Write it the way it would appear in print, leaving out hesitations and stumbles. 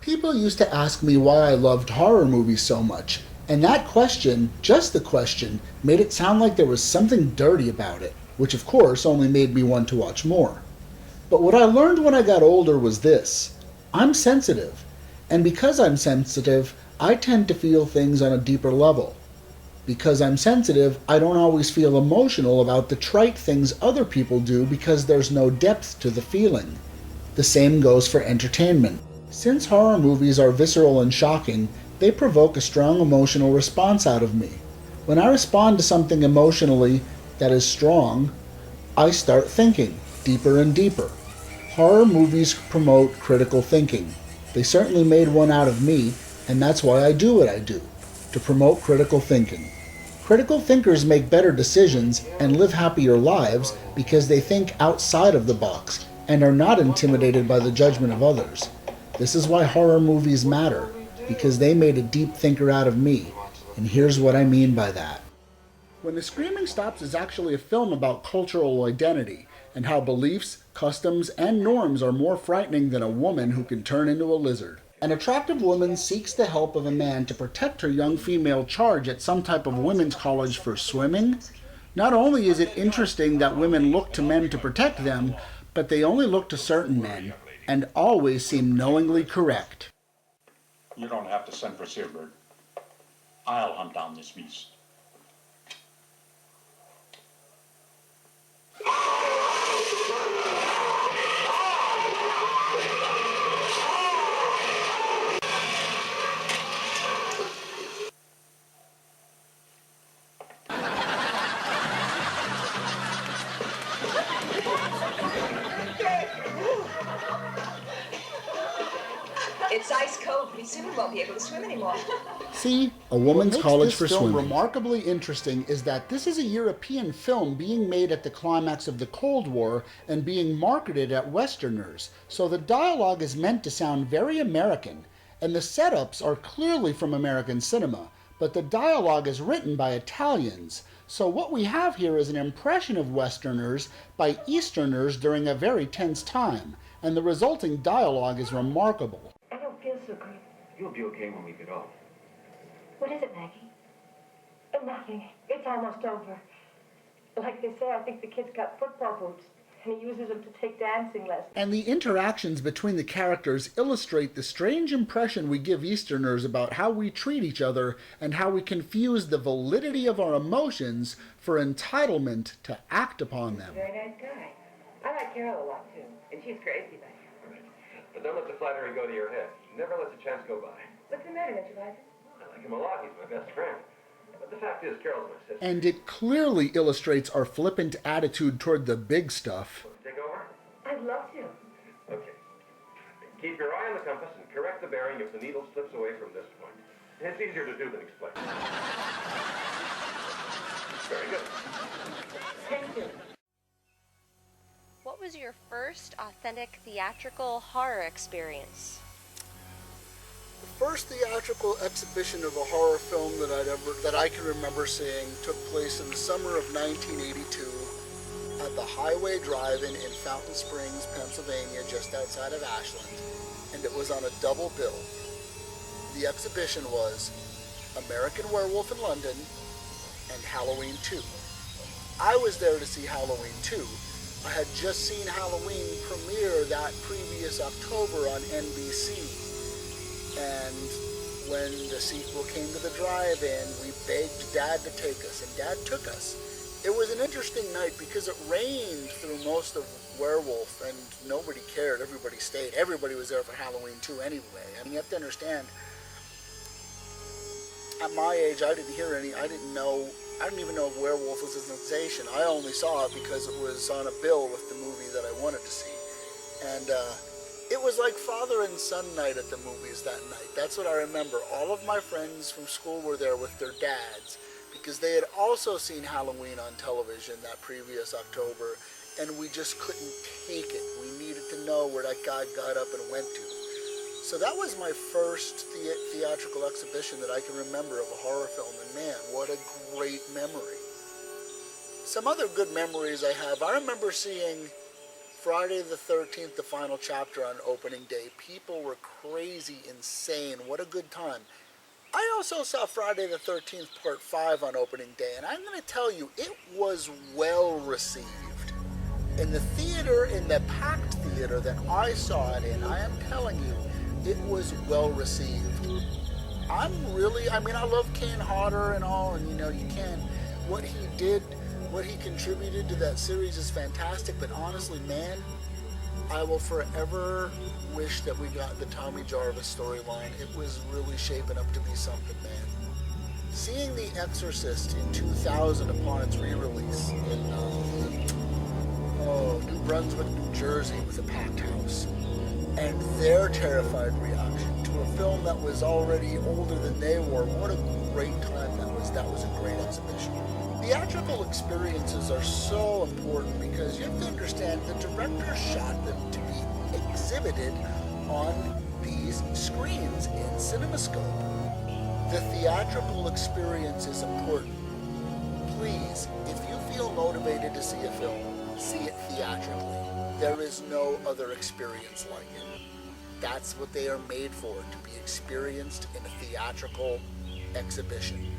People used to ask me why I loved horror movies so much, and that question, just the question, made it sound like there was something dirty about it, which of course only made me want to watch more. But what I learned when I got older was this: I'm sensitive, and because I'm sensitive, I tend to feel things on a deeper level. Because I'm sensitive, I don't always feel emotional about the trite things other people do because there's no depth to the feeling. The same goes for entertainment. Since horror movies are visceral and shocking, they provoke a strong emotional response out of me. When I respond to something emotionally that is strong, I start thinking deeper and deeper. Horror movies promote critical thinking. They certainly made one out of me, and that's why I do what I do, to promote critical thinking. Critical thinkers make better decisions and live happier lives because they think outside of the box and are not intimidated by the judgment of others. This is why horror movies matter, because they made a deep thinker out of me, and here's what I mean by that. When the Screaming Stops is actually a film about cultural identity and how beliefs, customs, and norms are more frightening than a woman who can turn into a lizard. An attractive woman seeks the help of a man to protect her young female charge at some type of women's college for swimming. Not only is it interesting that women look to men to protect them, but they only look to certain men, and always seem knowingly correct. You don't have to send for Seabird. I'll hunt down this beast. It's ice cold. Pretty soon we won't be able to swim anymore. See, a woman's college for swimming. What makes this film remarkably interesting is that this is a European film being made at the climax of the Cold War and being marketed at Westerners, so the dialogue is meant to sound very American, and the setups are clearly from American cinema, but the dialogue is written by Italians, so what we have here is an impression of Westerners by Easterners during a very tense time, and the resulting dialogue is remarkable. I don't feel so good. You'll be okay when we get off. What is it, Maggie? Nothing. It's almost over. Like they say, I think the kid's got football boots, and he uses them to take dancing lessons. And the interactions between the characters illustrate the strange impression we give Easterners about how we treat each other and how we confuse the validity of our emotions for entitlement to act upon them. Very nice guy. I like Carol a lot, too, and she's crazy about him. But don't let the flattery go to your head. He never lets a chance go by. What's the matter? Don't you like him? I like him a lot. He's my best friend. But the fact is, Carol's my sister. And it clearly illustrates our flippant attitude toward the big stuff. Take over? I'd love to. Okay. Keep your eye on the compass and correct the bearing if the needle slips away from this point. It's easier to do than explain. Very good. Thank you. What was your first authentic theatrical horror experience? The first theatrical exhibition of a horror film that I can remember seeing took place in the summer of 1982 at the Highway Drive-In in Fountain Springs, Pennsylvania, just outside of Ashland, and it was on a double bill. The exhibition was American Werewolf in London and Halloween 2. I was there to see Halloween 2. I had just seen Halloween premiere that previous October on NBC. And when the sequel came to the drive-in, we begged Dad to take us, and Dad took us. It was an interesting night because it rained through most of Werewolf, and nobody cared. Everybody stayed. Everybody was there for Halloween 2 anyway. I mean, you have to understand, at my age, I didn't even know if Werewolf was a sensation. I only saw it because it was on a bill with the movie that I wanted to see. And it was like father and son night at the movies that night. That's what I remember. All of my friends from school were there with their dads because they had also seen Halloween on television that previous October, and we just couldn't take it. We needed to know where that guy got up and went to. So that was my first theatrical exhibition that I can remember of a horror film, and man, what a great memory. Some other good memories I have, I remember seeing Friday the 13th, the final chapter on opening day. People were crazy, insane. What a good time. I also saw Friday the 13th Part 5 on opening day, and I'm going to tell you, it was well received. In the theater, in the packed theater that I saw it in, I am telling you, it was well received. I love Kane Hodder and all, and what he did, what he contributed to that series is fantastic, but honestly, man, I will forever wish that we got the Tommy Jarvis storyline. It was really shaping up to be something, man. Seeing The Exorcist in 2000 upon its re-release in New Brunswick, New Jersey, with a packed house, and their terrified reaction to a film that was already older than they were, what a great time that was. That was a great exhibition. Theatrical experiences are so important because you have to understand the director shot them to be exhibited on these screens in CinemaScope. The theatrical experience is important. Please, if you feel motivated to see a film, see it theatrically. There is no other experience like it. That's what they are made for, to be experienced in a theatrical exhibition.